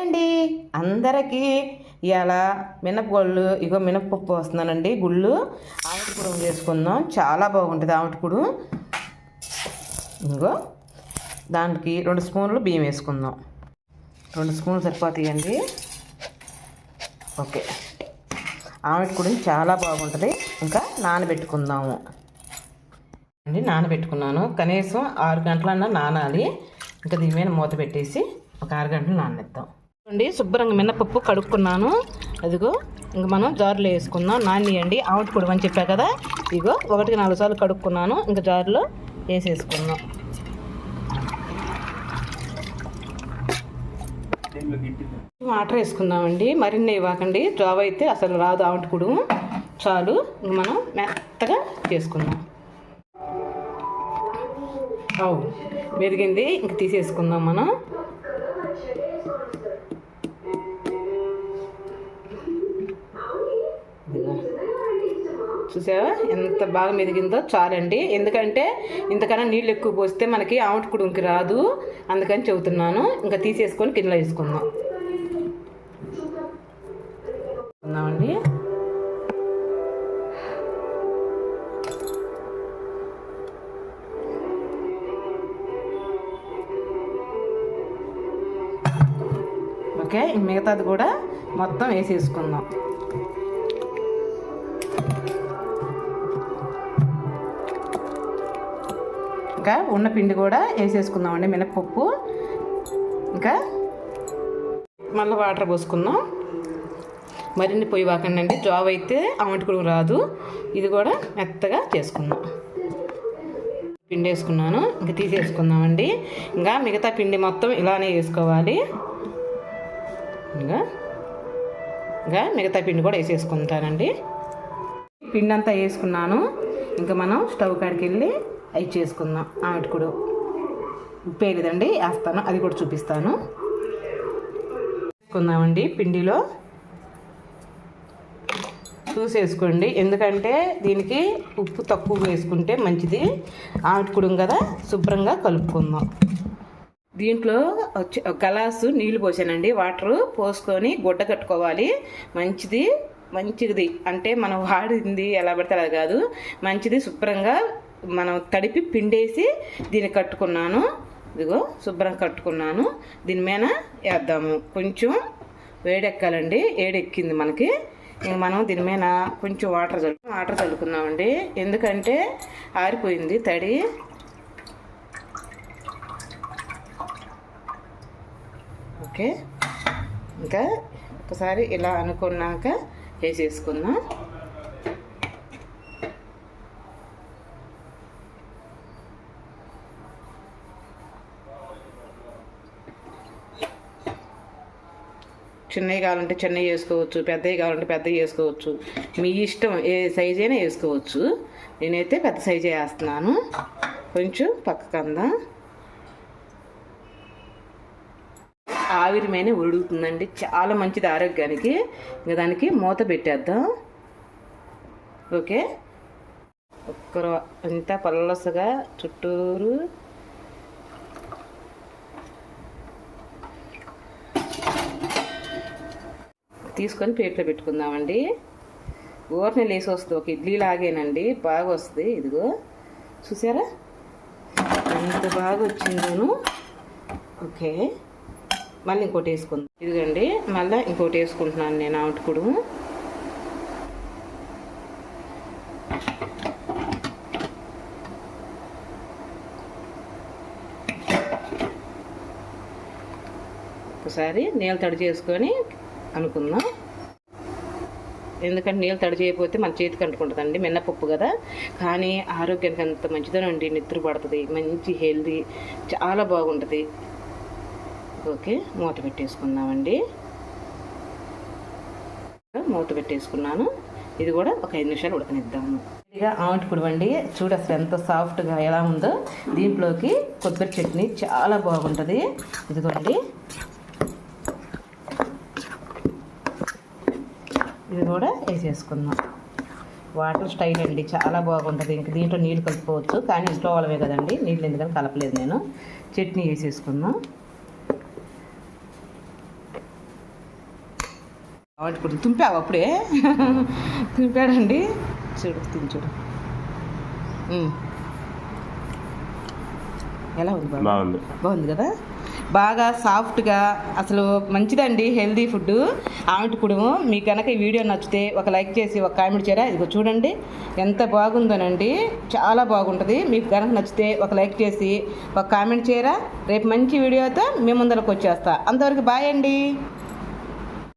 అండి అందరికీ ఇలా మినపగుళ్ళు మినపప్పు వస్తున్నానండి. గుళ్ళు ఆవటికుడు వేసుకుందాం, చాలా బాగుంటుంది ఆవటికుడు. ఇంకో దానికి 2 స్పూన్లు బియ్యం వేసుకుందాం. 2 స్పూన్లు సరిపోతాయండి. ఓకే, ఆవటికుడు చాలా బాగుంటుంది. ఇంకా నానబెట్టుకుందాము అండి. నానబెట్టుకున్నాను, కనీసం 6 గంటలన్నా నానాలి. ఇంకా దీని మీద మూత పెట్టేసి ఒక 6 గంటలు నాననిద్దాం అండి. శుభ్రంగా మినపప్పు కడుక్కున్నాను. అదిగో ఇంక మనం జారులో వేసుకుందాం. నానియండి ఆవటికుడు అని చెప్పా కదా. ఇగో 1కి 4 సార్లు కడుక్కున్నాను. ఇంకా జారులో వేసేసుకుందాం. వాటర్ వేసుకుందామండి, మరిన్ని ఇవ్వకండి. జావ అయితే అసలు రాదు ఆవటికుడు. చాలు, ఇంక మనం మెత్తగా చేసుకుందాం. మెరిగింది, ఇంక తీసేసుకుందాం మనం. చూసావా ఎంత బాగా మెదిగిందో? చాలండి. ఎందుకంటే ఇంతకన్నా నీళ్ళు ఎక్కువ పోస్తే మనకి ఆవటికుడుకి రాదు, అందుకని చెబుతున్నాను. ఇంకా తీసేసుకొని కిందలో వేసుకుందాం అండి. ఓకే, మిగతాది కూడా మొత్తం వేసేసుకుందాం. ఇంకా ఉన్న పిండి కూడా వేసేసుకుందామండి, మినపప్పు. ఇంకా మళ్ళీ వాటర్ పోసుకుందాం. మరిన్ని పొయ్యి వాకండి. జావ అయితే ఆవటికుడు రాదు. ఇది కూడా మెత్తగా చేసుకుందాం. పిండి వేసుకున్నాను, ఇంకా తీసేసుకుందామండి. ఇంకా మిగతా పిండి మొత్తం ఇలానే వేసుకోవాలి. ఇంకా మిగతా పిండి కూడా వేసేసుకుంటానండి. పిండి అంతా వేసుకున్నాను. ఇంకా మనం స్టవ్ కాడికి వెళ్ళి అవి చేసుకుందాం. ఆవటికుడు ఉప్పు వేయలేదండి, వేస్తాను, అది కూడా చూపిస్తాను. వేసుకుందామండి. పిండిలో చూసేసుకోండి, ఎందుకంటే దీనికి ఉప్పు తక్కువ వేసుకుంటే మంచిది. ఆవటికుడు కదా, శుభ్రంగా కలుపుకుందాం. దీంట్లో గ్లాసు నీళ్ళు పోసానండి. వాటర్ పోసుకొని గుడ్డ కట్టుకోవాలి. మంచిది అంటే మనం వాడింది ఎలా పడితే అలా కాదు, మంచిది. శుభ్రంగా మనం తడిపి పిండేసి దీన్ని కట్టుకున్నాను. ఇదిగో శుభ్రంగా కట్టుకున్నాను. దీని మీద వేద్దాము. కొంచెం వేడెక్కాలండి. వేడెక్కింది మనకి. ఇంక మనం దీని మీద కొంచెం వాటర్ చల్లుకుందామండి, ఎందుకంటే ఆరిపోయింది తడి. ఓకే, ఇంకా ఒకసారి ఇలా అనుకున్నాక వేసేసుకుందాం. చిన్నవి కావాలంటే చిన్నవి వేసుకోవచ్చు, పెద్దవి కావాలంటే పెద్దవి వేసుకోవచ్చు. మీ ఇష్టం, ఏ సైజ్ అయినా వేసుకోవచ్చు. నేనైతే పెద్ద సైజే వేస్తున్నాను. కొంచెం పక్కకందా ఆవిరి మీద ఉడుకుతుందండి, చాలా మంచిది ఆరోగ్యానికి. ఇంకా దానికి మూత పెట్టేద్దాం. ఓకే, అంతా పల్లసగా చుట్టూరు తీసుకొని ప్లేట్లో పెట్టుకుందామండి. ఊరనే లేసి వస్తుంది, ఒక ఇడ్లీ లాగేనండి, బాగా వస్తుంది. ఇదిగో చూసారా ఎంత బాగా వచ్చిందోను. ఓకే, మళ్ళీ ఇంకోటి వేసుకుందాం. ఇదిగండి, మళ్ళీ ఇంకోటి వేసుకుంటున్నాను నేను ఆవటికుడు. ఒకసారి నీళ్ళు తడి చేసుకొని అనుకుందాం. ఎందుకంటే నీళ్ళు తడి చేయకపోతే మన చేతికి అంటుకుంటుందండి. మినపప్పు కదా, కానీ ఆరోగ్యానికి అంత మంచిదనండి. నిద్ర పడుతుంది, మంచి హెల్దీ, చాలా బాగుంటుంది. ఓకే, మూత పెట్టేసుకుందామండి. మూత పెట్టేసుకున్నాను. ఇది కూడా ఒక 5 నిమిషాలు ఉడకనిద్దాము. ఇదిగా ఆవటికుడు అండి, చూడు అసలు ఎంత సాఫ్ట్గా ఎలా ఉందో. దీంట్లోకి కొబ్బరి చట్నీ చాలా బాగుంటుంది. ఇదిగోండి, ఇది కూడా వేసేసుకుందాం. వాటర్ స్టైల్ అండి, చాలా బాగుంటుంది. ఇంక దీంట్లో నీళ్ళు కలుపుకోవచ్చు, కానీ ఇంట్లో వాళ్ళమే కదండి, నీళ్ళు ఎందుకని కలపలేదు నేను. చట్నీ వేసేసుకుందాం. ఇప్పుడు తుంపావు అప్పుడే తుంపాడండి. చూడు తిని చూడు ఎలా ఉంది? బాగుంది కదా, బాగా సాఫ్ట్గా, అసలు మంచిదండి హెల్దీ ఫుడ్ ఆమెటి కుడుము. మీకు కనుక ఈ వీడియో నచ్చితే ఒక లైక్ చేసి ఒక కామెంట్ చేయరా. ఇదిగో చూడండి ఎంత బాగుందోనండి, చాలా బాగుంటుంది. మీకు కనుక నచ్చితే ఒక లైక్ చేసి ఒక కామెంట్ చేయరా. రేపు మంచి వీడియోతో మీ ముందరకు వచ్చేస్తా. అంతవరకు బాయ్ అండి.